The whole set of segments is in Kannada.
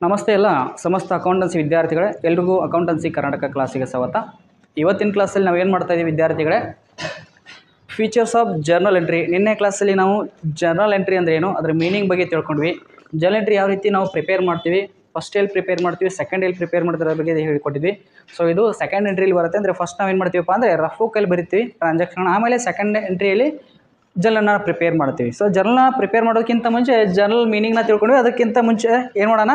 ನಮಸ್ತೆ ಎಲ್ಲ ಸಮಸ್ತ ಅಕೌಂಟೆನ್ಸಿ ವಿದ್ಯಾರ್ಥಿಗಳೇ, ಎಲ್ರಿಗೂ ಅಕೌಂಟೆನ್ಸಿ ಕರ್ನಾಟಕ ಕ್ಲಾಸಿಗೆ ಸ್ವಾಗತ. ಇವತ್ತಿನ ಕ್ಲಾಸಲ್ಲಿ ನಾವು ಏನು ಮಾಡ್ತಾ ಇದ್ದೀವಿ ವಿದ್ಯಾರ್ಥಿಗಳೇ, ಫೀಚರ್ಸ್ ಆಫ್ ಜರ್ನಲ್ ಎಂಟ್ರಿ. ನಿನ್ನೆ ಕ್ಲಾಸಲ್ಲಿ ನಾವು ಜರ್ನಲ್ ಎಂಟ್ರಿ ಅಂದರೆ ಏನು, ಅದರ ಮೀನಿಂಗ್ ಬಗ್ಗೆ ತಿಳ್ಕೊಂಡ್ವಿ. ಜರ್ನಲ್ ಎಂಟ್ರಿ ಯಾವ ರೀತಿ ನಾವು ಪ್ರಿಪೇರ್ ಮಾಡ್ತೀವಿ, ಫಸ್ಟ್ ಎಲ್ಲಿ ಪ್ರಿಪೇರ್ ಮಾಡ್ತೀವಿ, ಸೆಕೆಂಡ್ ಎಲ್ಲಿ ಪ್ರಿಪೇರ್ ಮಾಡ್ತಿರೋ ಬಗ್ಗೆ ಹೇಳಿಕೊಟ್ಟಿದ್ವಿ. ಸೊ ಇದು ಸೆಕೆಂಡ್ ಎಂಟ್ರಿಲಿ ಬರುತ್ತೆ. ಅಂದರೆ ಫಸ್ಟ್ ನಾವು ಏನು ಮಾಡ್ತೀವಪ್ಪ ಅಂದರೆ ರಫ್ ಬುಕ್ಕಲ್ಲಿ ಬರಿತೀವಿ ಟ್ರಾನ್ಸಾಕ್ಷನ್, ಆಮೇಲೆ ಸೆಕೆಂಡ್ ಎಂಟ್ರಿಯಲ್ಲಿ ಜರ್ನಲ್ನ ಪ್ರಿಪೇರ್ ಮಾಡ್ತೀವಿ. ಸೊ ಜರ್ನಲ್ನ ಪ್ರಿಪೇರ್ ಮಾಡೋದಕ್ಕಿಂತ ಮುಂಚೆ ಜರ್ನಲ್ ಮೀನಿಂಗ್ನ ತಿಳ್ಕೊಂಡ್ವಿ. ಅದಕ್ಕಿಂತ ಮುಂಚೆ ಏನು ಮಾಡೋಣ,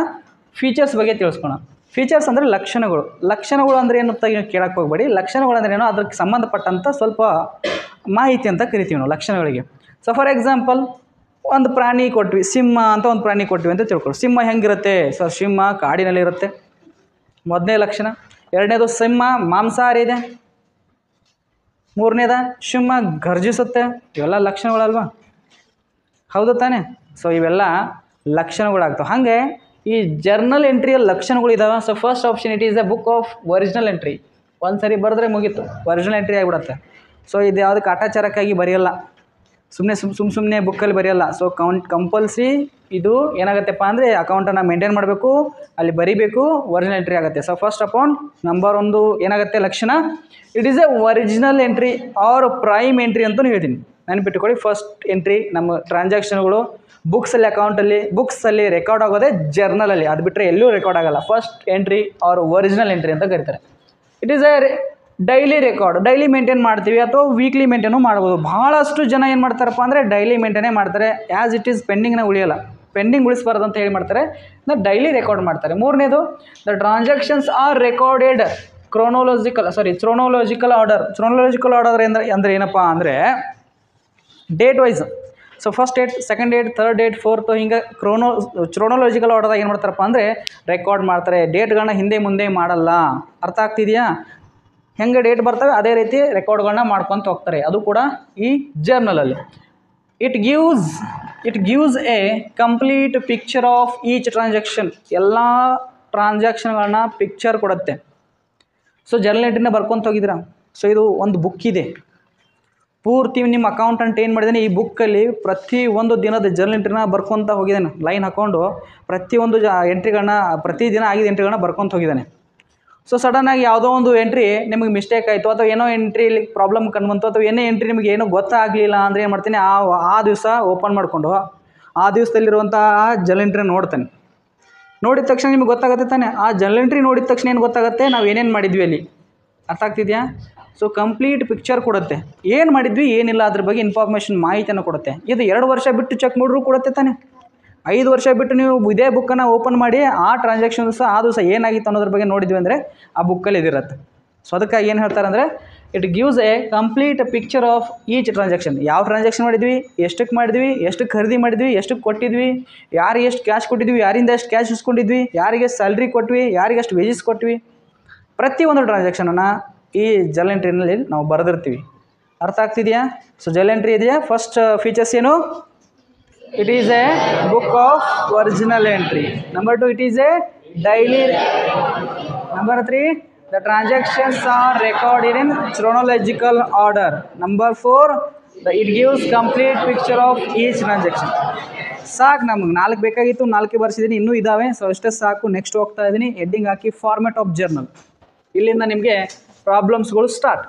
ಫೀಚರ್ಸ್ ಬಗ್ಗೆ ತಿಳಿಸ್ಕೋಣ. ಫೀಚರ್ಸ್ ಅಂದರೆ ಲಕ್ಷಣಗಳು ಅಂದರೆ ಏನಂತ ನೀವು ಕೇಳಕ್ಕೆ ಹೋಗಬೇಡಿ. ಲಕ್ಷಣಗಳು ಅಂದರೆ ಏನೋ ಅದಕ್ಕೆ ಸಂಬಂಧಪಟ್ಟಂಥ ಸ್ವಲ್ಪ ಮಾಹಿತಿ ಅಂತ ಕರಿತೀವಿ ನಾವು ಲಕ್ಷಣಗಳಿಗೆ. ಸೊ ಫಾರ್ ಎಕ್ಸಾಂಪಲ್, ಒಂದು ಪ್ರಾಣಿ ಕೊಟ್ವಿ, ಸಿಂಹ ಅಂತ ಒಂದು ಪ್ರಾಣಿ ಕೊಟ್ವಿ ಅಂತ ತಿಳ್ಕೊಳ್ಳಿ. ಸಿಂಹ ಹೆಂಗಿರುತ್ತೆ? ಸೊ ಸಿಂಹ ಕಾಡಿನಲ್ಲಿರುತ್ತೆ, ಮೊದಲನೇ ಲಕ್ಷಣ. ಎರಡನೇದು, ಸಿಂಹ ಮಾಂಸಾಹಾರಿ ಇದೆ. ಮೂರನೇದ, ಸಿಂಹ ಗರ್ಜಿಸುತ್ತೆ. ಇವೆಲ್ಲ ಲಕ್ಷಣಗಳಲ್ವಾ? ಹೌದು ತಾನೆ? ಸೊ ಇವೆಲ್ಲ ಲಕ್ಷಣಗಳಾಗ್ತವೆ. ಹಾಗೆ ಈ ಜರ್ನಲ್ ಎಂಟ್ರಿಯಲ್ಲಿ ಲಕ್ಷಣಗಳು ಇದ್ದಾವೆ. So first option, it is a book of original entry. ಒಂದು ಸರಿ ಬರೆದ್ರೆ ಮುಗೀತು, ಒರಿಜಿನಲ್ ಎಂಟ್ರಿ ಆಗಿಬಿಡುತ್ತೆ. ಸೊ ಇದು ಯಾವುದಕ್ಕೆ ಕಾಟಾಚಾರಕ್ಕಾಗಿ ಬರೆಯಲ್ಲ, ಸುಮ್ಮನೆ ಬುಕ್ಕಲ್ಲಿ ಬರೆಯಲ್ಲ. ಸೊ ಕಂಪಲ್ಸರಿ ಇದು ಏನಾಗುತ್ತೆಪ್ಪ ಅಂದರೆ ಅಕೌಂಟನ್ನು ಮೇಂಟೈನ್ ಮಾಡಬೇಕು, ಅಲ್ಲಿ ಬರೀಬೇಕು, ಒರಿಜಿನಲ್ ಎಂಟ್ರಿ ಆಗುತ್ತೆ. ಸೊ ಫಸ್ಟ್ ಅಪಾನ್ ನಂಬರ್ ಒಂದು ಏನಾಗುತ್ತೆ ಲಕ್ಷಣ, it is a original entry or prime entry ಅಂತಲೂ ಹೇಳ್ತೀನಿ. ನೆನಪಿಟ್ಟುಕೊಳ್ಳಿ, ಫಸ್ಟ್ ಎಂಟ್ರಿ ನಮ್ಮ ಟ್ರಾನ್ಸಾಕ್ಷನ್ಗಳು ಬುಕ್ಸಲ್ಲಿ ರೆಕಾರ್ಡ್ ಆಗೋದೇ ಜರ್ನಲಲ್ಲಿ. ಅದು ಬಿಟ್ಟರೆ ಎಲ್ಲೂ ರೆಕಾರ್ಡ್ ಆಗಲ್ಲ. First entry or original entry ಅಂತ ಕರೀತಾರೆ. It is a daily record, daily maintain ಮಾಡ್ತೀವಿ ಅಥವಾ ವೀಕ್ಲಿ ಮೇಂಟೈನು ಮಾಡ್ಬೋದು. ಭಾಳಷ್ಟು ಜನ ಏನು ಮಾಡ್ತಾರಪ್ಪ ಅಂದರೆ ಡೈಲಿ ಮೇಂಟೈನೇ ಮಾಡ್ತಾರೆ. ಆ್ಯಸ್ ಇಟ್ ಈಸ್ ಪೆಂಡಿಂಗ್ನ ಉಳಿಯೋಲ್ಲ, ಪೆಂಡಿಂಗ್ ಉಳಿಸಬಾರ್ದು ಅಂತ ಹೇಳಿ ಮಾಡ್ತಾರೆ, ಡೈಲಿ ರೆಕಾರ್ಡ್ ಮಾಡ್ತಾರೆ. ಮೂರನೇದು, the transactions are recorded chronological order. Chronological order ಅಂದರೆ ಏನಪ್ಪ ಅಂದರೆ date wise. So first date, second date, third date, fourth, ಹಿಂಗೆ ಥ್ರೋನೋಲಾಜಿಕಲ್ ಆರ್ಡರ್ದಾಗ ಏನು ಮಾಡ್ತಾರಪ್ಪ ಅಂದರೆ ರೆಕಾರ್ಡ್ ಮಾಡ್ತಾರೆ. ಡೇಟ್ಗಳನ್ನ ಹಿಂದೆ ಮುಂದೆ ಮಾಡಲ್ಲ. ಅರ್ಥ ಆಗ್ತಿದೆಯಾ? ಹೆಂಗೆ ಡೇಟ್ ಬರ್ತವೆ ಅದೇ ರೀತಿ ರೆಕಾರ್ಡ್ಗಳನ್ನ ಮಾಡ್ಕೊತ ಹೋಗ್ತಾರೆ. ಅದು ಕೂಡ ಈ ಜರ್ನಲಲ್ಲಿ. It gives a complete picture of each transaction. ಎಲ್ಲ ಟ್ರಾನ್ಸಾಕ್ಷನ್ಗಳನ್ನ ಪಿಕ್ಚರ್ ಕೊಡುತ್ತೆ. ಸೊ ಜರ್ನಲ್ ಎಂಟ್ರಿನ ಬರ್ಕೊತ ಹೋಗಿದ್ದೀರಾ. ಸೊ ಇದು ಒಂದು ಬುಕ್ ಇದೆ, ಪೂರ್ತಿ ನಿಮ್ಮ ಅಕೌಂಟೆಂಟ್ ಏನು ಮಾಡಿದ್ದಾನೆ, ಈ ಬುಕ್ಕಲ್ಲಿ ಪ್ರತಿಯೊಂದು ದಿನದ ಜರ್ನಲ್ ಎಂಟ್ರಿನ ಬರ್ಕೊತ ಹೋಗಿದ್ದಾನೆ. ಲೈನ್ ಹಾಕ್ಕೊಂಡು ಪ್ರತಿಯೊಂದು ಎಂಟ್ರಿಗಳನ್ನ, ಪ್ರತಿದಿನ ಆಗಿದ್ದ ಎಂಟ್ರಿಗಳನ್ನ ಬರ್ಕೊತ ಹೋಗಿದ್ದಾನೆ. ಸೊ ಸಡನ್ನಾಗಿ ಯಾವುದೋ ಒಂದು ಎಂಟ್ರಿ ನಿಮಗೆ ಮಿಸ್ಟೇಕ್ ಆಯಿತು, ಅಥವಾ ಏನೋ ಎಂಟ್ರಿಲಿ ಪ್ರಾಬ್ಲಮ್ ಕಂಡುಬಂತು, ಅಥವಾ ಏನೇ ಎಂಟ್ರಿ ನಿಮಗೆ ಏನೋ ಗೊತ್ತಾಗಲಿಲ್ಲ ಅಂದರೆ ಏನು ಮಾಡ್ತೀನಿ, ಆ ದಿವಸ ಓಪನ್ ಮಾಡಿಕೊಂಡು ಆ ದಿವಸದಲ್ಲಿರುವಂಥ ಜರ್ನಲ್ ಎಂಟ್ರಿನ ನೋಡ್ತಾನೆ. ನೋಡಿದ ತಕ್ಷಣ ನಿಮಗೆ ಗೊತ್ತಾಗುತ್ತೆ ತಾನೆ. ಆ ಜರ್ನಲ್ ಎಂಟ್ರಿ ನೋಡಿದ ತಕ್ಷಣ ಏನು ಗೊತ್ತಾಗುತ್ತೆ, ನಾವು ಏನೇನು ಮಾಡಿದ್ವಿ ಅಲ್ಲಿ. ಅರ್ಥ ಆಗ್ತಿದೆಯಾ? ಸೊ ಕಂಪ್ಲೀಟ್ ಪಿಕ್ಚರ್ ಕೊಡುತ್ತೆ, ಏನು ಮಾಡಿದ್ವಿ ಏನಿಲ್ಲ ಅದ್ರ ಬಗ್ಗೆ ಇನ್ಫಾರ್ಮೇಷನ್, ಮಾಹಿತಿಯನ್ನು ಕೊಡುತ್ತೆ. ಇದು 2 ವರ್ಷ ಬಿಟ್ಟು ಚೆಕ್ ಮಾಡಿದ್ರು ಕೊಡುತ್ತೆ ತಾನೆ. 5 ವರ್ಷ ಬಿಟ್ಟು ನೀವು ಇದೇ ಬುಕ್ಕನ್ನು ಓಪನ್ ಮಾಡಿ ಆ ಟ್ರಾನ್ಸಾಕ್ಷನ್ಸ್ ಆ ದಿವಸ ಏನಾಗಿತ್ತು ಅನ್ನೋದ್ರ ಬಗ್ಗೆ ನೋಡಿದ್ವಿ ಅಂದರೆ ಆ ಬುಕ್ಕಲ್ಲಿ ಇದಿರುತ್ತೆ. ಸೊ ಅದಕ್ಕಾಗಿ ಏನು ಹೇಳ್ತಾರೆ ಅಂದರೆ, it gives a complete picture of each transaction. ಯಾವ ಟ್ರಾನ್ಸಾಕ್ಷನ್ ಮಾಡಿದ್ವಿ, ಎಷ್ಟಕ್ಕೆ ಮಾಡಿದ್ವಿ, ಎಷ್ಟು ಖರೀದಿ ಮಾಡಿದ್ವಿ, ಎಷ್ಟಕ್ಕೆ ಕೊಟ್ಟಿದ್ವಿ, ಯಾರಿಗೆ ಎಷ್ಟು ಕ್ಯಾಶ್ ಕೊಟ್ಟಿದ್ವಿ, ಯಾರಿಂದ ಎಷ್ಟು ಕ್ಯಾಶ್ ಇಸ್ಕೊಂಡಿದ್ವಿ, ಯಾರಿಗೆ ಸ್ಯಾಲ್ರಿ ಕೊಟ್ವಿ, ಯಾರಿಗೆ ಎಷ್ಟು ವೇಜಸ್ ಕೊಟ್ವಿ, ಪ್ರತಿಯೊಂದು ಟ್ರಾನ್ಸಾಕ್ಷನನ್ನು ಈ ಜರ್ನಲ್ ಎಂಟ್ರಿನಲ್ಲಿ ನಾವು ಬರೆದಿರ್ತೀವಿ. ಅರ್ಥ ಆಗ್ತಿದೆಯಾ? ಸೊ ಜರ್ನಲ್ ಎಂಟ್ರಿ ಇದೆಯಾ. ಫಸ್ಟ್ ಫೀಚರ್ಸ್ ಏನು, it is a book of original entry. Number 2, it is a daily. Number 3, the transactions are recorded in chronological order. Number 4, it gives complete picture of each transaction. ಸಾಕು, ನಮಗೆ 4 ಬೇಕಾಗಿತ್ತು, 4 ಬರ್ಸಿದ್ದೀನಿ, ಇನ್ನೂ ಇದ್ದಾವೆ. ಸೊ ಅಷ್ಟೇ ಸಾಕು. ನೆಕ್ಸ್ಟ್ ಹೋಗ್ತಾ ಇದ್ದೀನಿ, ಹೆಡ್ಡಿಂಗ್ ಹಾಕಿ ಫಾರ್ಮ್ಯಾಟ್ ಆಫ್ ಜರ್ನಲ್. ಇಲ್ಲಿಂದ ನಿಮಗೆ ಪ್ರಾಬ್ಲಮ್ಸ್ಗಳು start.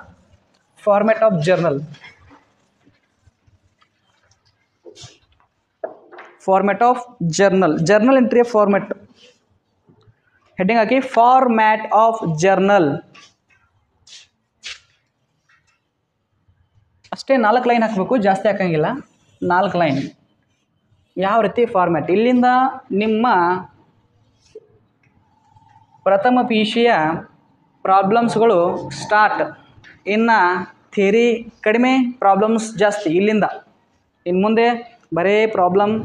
Format of journal. Journal ಎಂಟ್ರಿಯ ಫಾರ್ಮ್ಯಾಟ್. ಹೆಡ್ಡಿಂಗ್ ಹಾಕಿ ಫಾರ್ಮ್ಯಾಟ್ ಆಫ್ ಜರ್ನಲ್. ಅಷ್ಟೇ 4 ಲೈನ್ ಹಾಕಬೇಕು, ಜಾಸ್ತಿ ಹಾಕಂಗಿಲ್ಲ. 4 ಲೈನ್. ಯಾವ ರೀತಿ ಫಾರ್ಮ್ಯಾಟ್, ಇಲ್ಲಿಂದ ನಿಮ್ಮ ಪ್ರಥಮ PUCಯ ಪ್ರಾಬ್ಲಮ್ಸ್ಗಳು ಸ್ಟಾರ್ಟ್. ಇನ್ನು ಥಿಯರಿ ಕಡಿಮೆ, ಪ್ರಾಬ್ಲಮ್ಸ್ ಜಾಸ್ತಿ. ಇಲ್ಲಿಂದ ಇನ್ನು ಮುಂದೆ ಬರೇ ಪ್ರಾಬ್ಲಮ್.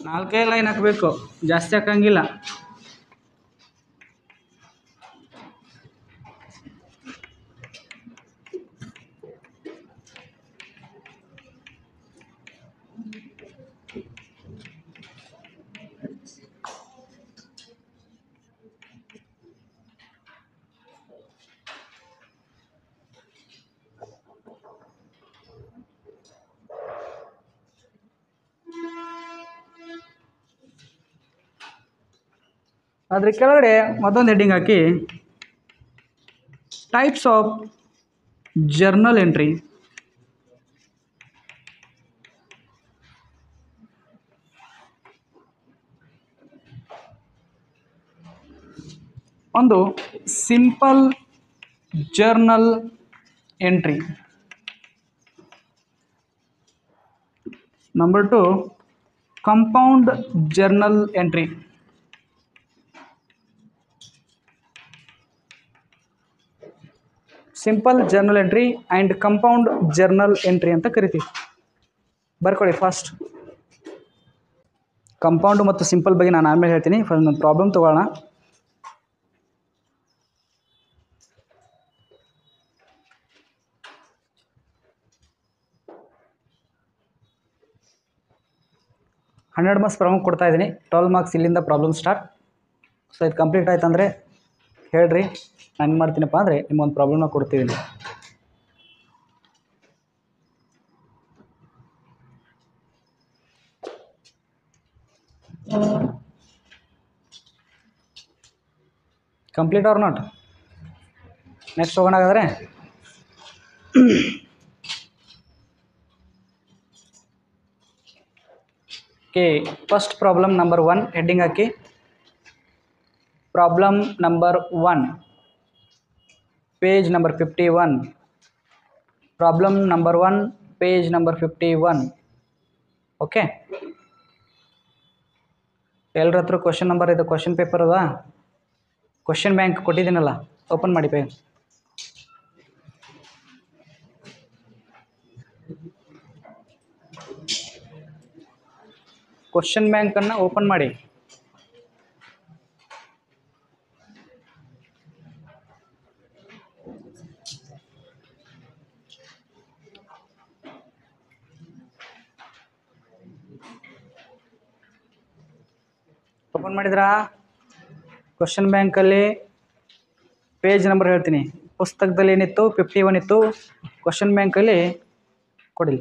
4 ಲೈನ್ ಹಾಕಬೇಕು, ಜಾಸ್ತಿ ಹಾಕಂಗಿಲ್ಲ. ಅದ್ರ ಕೆಳಗಡೆ ಮತ್ತೊಂದು ಹೆಡ್ಡಿಂಗ್ ಹಾಕಿ, ಟೈಪ್ಸ್ ಆಫ್ ಜರ್ನಲ್ ಎಂಟ್ರಿ. ಒಂದು simple journal entry. Number 2 compound journal entry. Simple journal entry and compound journal entry ಅಂತ ಕರಿತೀವಿ. ಬರ್ಕೊಳ್ಳಿ ಫಸ್ಟ್. ಕಂಪೌಂಡ್ ಮತ್ತು ಸಿಂಪಲ್ ಬಗ್ಗೆ ನಾನು ಆಮೇಲೆ ಹೇಳ್ತೀನಿ. ಫಸ್ಟ್ ಒಂದು ಪ್ರಾಬ್ಲಮ್ ತೊಗೊಳ್ಳೋಣ. ಹಂಡ್ರೆಡ್ ಮಾರ್ಕ್ಸ್ ಪ್ರಾಬ್ಲಮ್ ಕೊಡ್ತಾ ಇದ್ದೀನಿ. 12 ಮಾರ್ಕ್ಸ್ ಇಲ್ಲಿಂದ ಪ್ರಾಬ್ಲಮ್ ಸ್ಟಾರ್ಟ್. ಸೊ ಇದು ಕಂಪ್ಲೀಟ್ ಆಯ್ತು ಅಂದರೆ ಹೇಳ್ರಿ, ನಾನು ಏನು ಮಾಡ್ತೀನಪ್ಪ ಅಂದರೆ ನಿಮ್ಮೊಂದು ಪ್ರಾಬ್ಲಮ್ನ ಕೊಡ್ತಿದ್ದೀನಿ. Complete or not? ನೆಕ್ಸ್ಟ್ ಹೋಗೋಣ ಹಾಗಾದರೆ. Okay, first problem number 1 heading ಹಾಕಿ. Problem number 1, page number 51. Problem number 1, page number 51. Okay, ಎಲ್ಲರ ಹತ್ರ ಕ್ವಶನ್ ನಂಬರ್ ಇದು, ಕ್ವಶನ್ ಪೇಪರ್ ಅದ, ಕ್ವಶನ್ ಬ್ಯಾಂಕ್ ಕೊಟ್ಟಿದ್ದೀನಲ್ಲ, ಓಪನ್ ಮಾಡಿ ಪೇ. ಕ್ವಶನ್ ಬ್ಯಾಂಕನ್ನು ಓಪನ್ ಮಾಡಿ. ಓಪನ್ ಮಾಡಿದ್ರಾ? ಕ್ವಶನ್ ಬ್ಯಾಂಕಲ್ಲಿ ಪೇಜ್ ನಂಬರ್ ಹೇಳ್ತೀನಿ. ಪುಸ್ತಕದಲ್ಲಿ ಏನಿತ್ತು? 51 ಇತ್ತು. ಕ್ವಶನ್ ಬ್ಯಾಂಕಲ್ಲಿ ಕೊಡಿ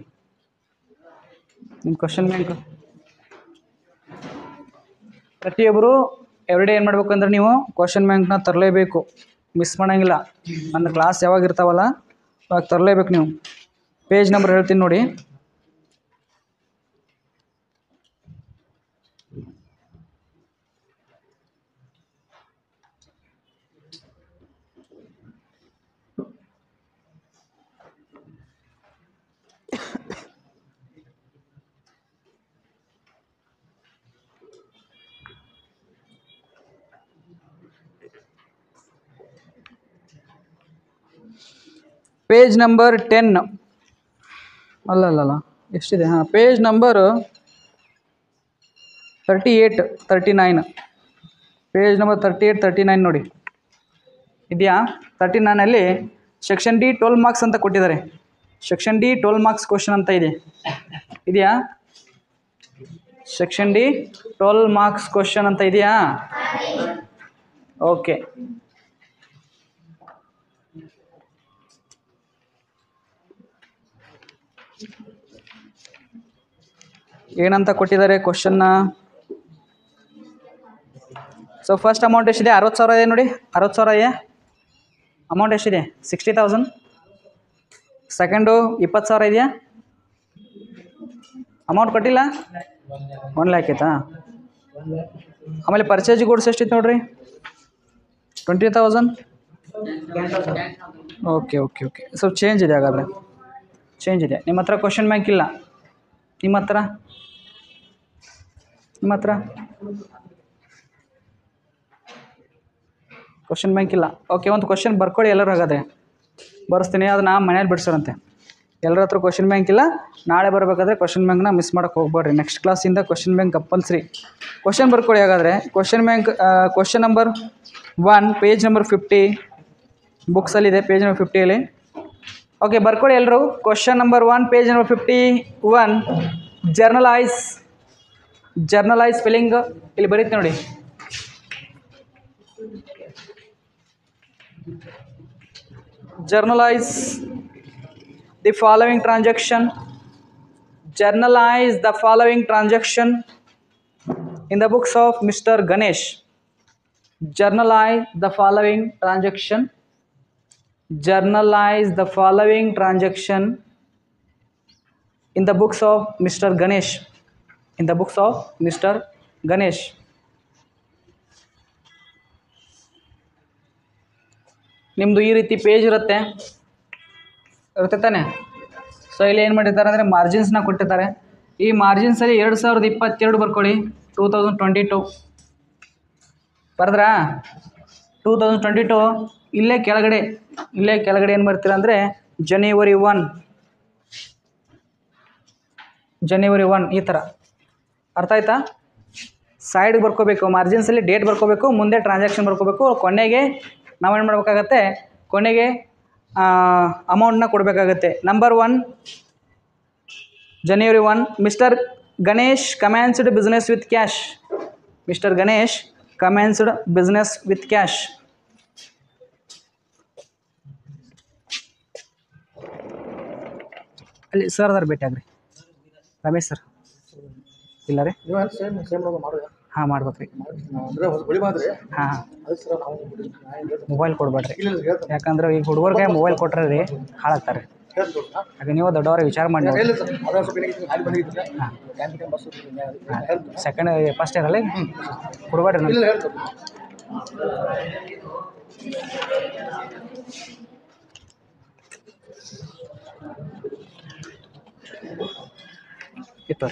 ನಿಮ್ಮ ಕ್ವಶನ್ ಬ್ಯಾಂಕ್. ಪ್ರತಿಯೊಬ್ಬರು ಎವ್ರಿಡೇ ಏನು ಮಾಡಬೇಕು ಅಂದರೆ ನೀವು ಕ್ವಶನ್ ಬ್ಯಾಂಕ್ನ ತರಲೇಬೇಕು, ಮಿಸ್ ಮಾಡೋಂಗಿಲ್ಲ. ನನ್ನ ಕ್ಲಾಸ್ ಯಾವಾಗ ಇರ್ತಾವಲ್ಲ ಅವಾಗ ತರಲೇಬೇಕು ನೀವು. ಪೇಜ್ ನಂಬರ್ ಹೇಳ್ತೀನಿ ನೋಡಿ. ಪೇಜ್ ನಂಬರ್ 10 ಅಲ್ಲ ಎಷ್ಟಿದೆ? ಹಾಂ, ಪೇಜ್ ನಂಬರ್ 38, 39. ಪೇಜ್ ನಂಬರ್ 38, 39 ನೋಡಿ ಇದೆಯಾ? 39ಅಲ್ಲಿ ಸೆಕ್ಷನ್ ಡಿ 12 ಮಾರ್ಕ್ಸ್ ಅಂತ ಕೊಟ್ಟಿದ್ದಾರೆ. ಸೆಕ್ಷನ್ ಡಿ 12 ಮಾರ್ಕ್ಸ್ ಕ್ವಶನ್ ಅಂತ ಇದೆಯಾ? ಸೆಕ್ಷನ್ ಡಿ 12 ಮಾರ್ಕ್ಸ್ ಕ್ವಶನ್ ಅಂತ ಇದೆಯಾ? ಓಕೆ, ಏನಂತ ಕೊಟ್ಟಿದ್ದಾರೆ ಕ್ವಶನ್ನ? ಸೊ ಫಸ್ಟ್ ಅಮೌಂಟ್ ಎಷ್ಟಿದೆ? 60,000 ಇದೆ ನೋಡಿ. 60,000 ಇದೆ ಅಮೌಂಟ್. ಎಷ್ಟಿದೆ? 60,000. ಸೆಕೆಂಡು 20,000 ಇದೆಯಾ? ಅಮೌಂಟ್ ಕೊಟ್ಟಿಲ್ಲ, 1 ಲ್ಯಾಕ್ ಆಯ್ತಾ? ಆಮೇಲೆ ಪರ್ಚೇಜ್ ಗೂಡ್ಸ್ ಎಷ್ಟಿತ್ತು ನೋಡ್ರಿ? 20,000. ಓಕೆ ಓಕೆ ಓಕೆ, ಸ್ವಲ್ಪ ಚೇಂಜ್ ಇದೆ ಹಾಗಾದರೆ, ಚೇಂಜ್ ಇದೆ. ನಿಮ್ಮ ಹತ್ರ ಕ್ವಶನ್ ಬ್ಯಾಂಕ್ ಇಲ್ಲ? ನಿಮ್ಮ ಹತ್ರ ಕ್ವಶನ್ ಬ್ಯಾಂಕ್ ಇಲ್ಲ. ಓಕೆ, ಒಂದು ಕ್ವಶನ್ ಬರ್ಕೊಳ್ಳಿ ಎಲ್ಲರೂ. ಹಾಗಾದರೆ ಬರ್ಸ್ತೀನಿ, ಅದು ನಾ ಮನೇಲಿ ಬಿಡ್ಸೋರಂತೆ. ಎಲ್ಲರ ಹತ್ರ ಕ್ವಶನ್ ಬ್ಯಾಂಕ್ ಇಲ್ಲ. ನಾಳೆ ಬರಬೇಕಾದ್ರೆ ಕ್ವಶನ್ ಬ್ಯಾಂಕ್ನ ಮಿಸ್ ಮಾಡೋಕ್ಕೆ ಹೋಗ್ಬೇಡ್ರಿ. ನೆಕ್ಸ್ಟ್ ಕ್ಲಾಸಿಂದ ಕ್ವಶನ್ ಬ್ಯಾಂಕ್ ಕಂಪಲ್ಸರಿ. ಕ್ವಶನ್ ಬರ್ಕೊಳ್ಳಿ ಹಾಗಾದರೆ. Question bank question number 1 page number 50 ಬುಕ್ಸಲ್ಲಿದೆ, ಪೇಜ್ ನಂಬರ್ 50ಅಲ್ಲಿ. ಓಕೆ, ಬರ್ಕೊಳ್ಳಿ ಎಲ್ಲರೂ. Question number 1 page number 51 journalise spelling ಇಲ್ಲಿ ಬರೀತಿ ನೋಡಿ. Journalize the following transaction. Journalize the following transaction in the books of Mr. Ganesh. Journalize the following transaction. Journalize the following transaction in the books of Mr. Ganesh. In the books of Mr. Ganesh. ನಿಮ್ಮದು ಈ ರೀತಿ ಪೇಜ್ ಇರುತ್ತೆ ತಾನೆ. ಸೊ ಇಲ್ಲಿ ಏನು ಮಾಡಿರ್ತಾರೆ ಅಂದರೆ ಮಾರ್ಜಿನ್ಸ್ನ ಕೊಟ್ಟಿರ್ತಾರೆ. ಈ ಮಾರ್ಜಿನ್ಸಲ್ಲಿ 2022 ಬರ್ಕೊಳ್ಳಿ. 2022 ಬರೆದ್ರಾ? 2022 ಇಲ್ಲೇ ಕೆಳಗಡೆ ಏನು ಬರ್ತೀರಾ ಅಂದರೆ January 1 ಈ ಥರ. ಅರ್ಥ ಆಯ್ತಾ? ಸೈಡ್ಗೆ ಬರ್ಕೋಬೇಕು, ಮಾರ್ಜಿನ್ಸಲ್ಲಿ ಡೇಟ್ ಬರ್ಕೋಬೇಕು, ಮುಂದೆ ಟ್ರಾನ್ಸಾಕ್ಷನ್ ಬರ್ಕೋಬೇಕು, ಕೊನೆಗೆ ನಾವೇನು ಮಾಡಬೇಕಾಗತ್ತೆ, ಕೊನೆಗೆ ಅಮೌಂಟ್ನ ಕೊಡಬೇಕಾಗತ್ತೆ. Number 1 January 1 mister Ganesh commenced business with cash. Mister Ganesh commenced business with cash. ಅಲ್ಲಿ ಸರ್ ಅದಾರ ಭೇಟಿ ಆಗ್ರಿ. ರಮೇಶ್ ಸರ್ ಇಲ್ಲ ರೀ? ಹಾಂ ಮಾಡ್ಬೇಕ್ರಿ. ಹಾಂ ಮೊಬೈಲ್ ಕೊಡ್ಬೇಡ್ರಿ, ಯಾಕಂದ್ರೆ ಈಗ ಹುಡುಗರಿಗೆ ಮೊಬೈಲ್ ಕೊಟ್ರೆ ರೀ ಹಾಳಾಗ್ತಾರೆ. ಆಗ ನೀವು ದೊಡ್ಡವ್ರಿಗೆ ವಿಚಾರ ಮಾಡಿ. ಹಾಂ ಸೆಕೆಂಡ್ ಫಸ್ಟ್ ಇಯರ್ ಅಲ್ಲಿ ಕೊಡ್ಬೇಡ್ರಿ ನನಗೆ. ಇತ್ತು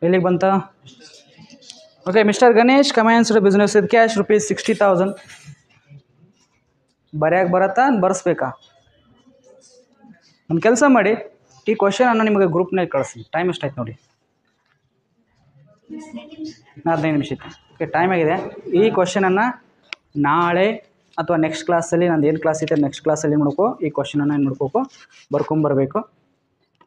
ಎಲ್ಲಿಗೆ ಬಂತ? Okay, mister Ganesh commenced business with cash ₹60,000. ಬರ್ಯಾಕೆ ಬರತ್ತಾ ಬರ್ಸ್ಬೇಕಾ? ಒಂದು ಕೆಲಸ ಮಾಡಿ, ಈ ಕ್ವಶನನ್ನು ನಿಮಗೆ ಗ್ರೂಪ್ನಲ್ಲಿ ಕಳಿಸಿ. ಟೈಮ್ ಎಷ್ಟಾಯ್ತು ನೋಡಿ? 15 ನಿಮಿಷ ಇತ್ತು. ಓಕೆ, ಟೈಮ್ ಆಗಿದೆ. ಈ ಕ್ವಶನನ್ನು ನಾಳೆ ಅಥವಾ ನೆಕ್ಸ್ಟ್ ಕ್ಲಾಸಲ್ಲಿ, ನಂದು ಏನು ಕ್ಲಾಸ್ ಐತೆ ನೆಕ್ಸ್ಟ್ ಕ್ಲಾಸಲ್ಲಿ ನೋಡ್ಕೋ, ಈ ಕ್ವಶನನ್ನು ಏನು ನೋಡ್ಕೋಕೋ ಬರ್ಕೊಂಬರ್ಬೇಕು.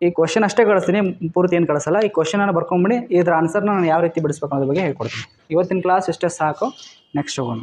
ಈ ಕ್ವಶನ್ ಅಷ್ಟೇ ಕಳಿಸ್ತೀನಿ, ಪೂರ್ತಿ ಏನು ಕಳಿಸಲ್ಲ. ಈ ಕ್ವಶನನ್ನು ಬರ್ಕೊಂಬಿಡಿ. ಇದರ ಆನ್ಸರ್ನ ನಾನು ಯಾವ ರೀತಿ ಬಿಡಿಸ್ಬೇಕು ಅನ್ನೋದ್ರ ಬಗ್ಗೆ ಹೇಳ್ಕೊಡ್ತೀನಿ. ಇವತ್ತಿನ ಕ್ಲಾಸ್ ಇಷ್ಟೇ ಸಾಕು. ನೆಕ್ಸ್ಟ್ ಹೋಗೋಣ.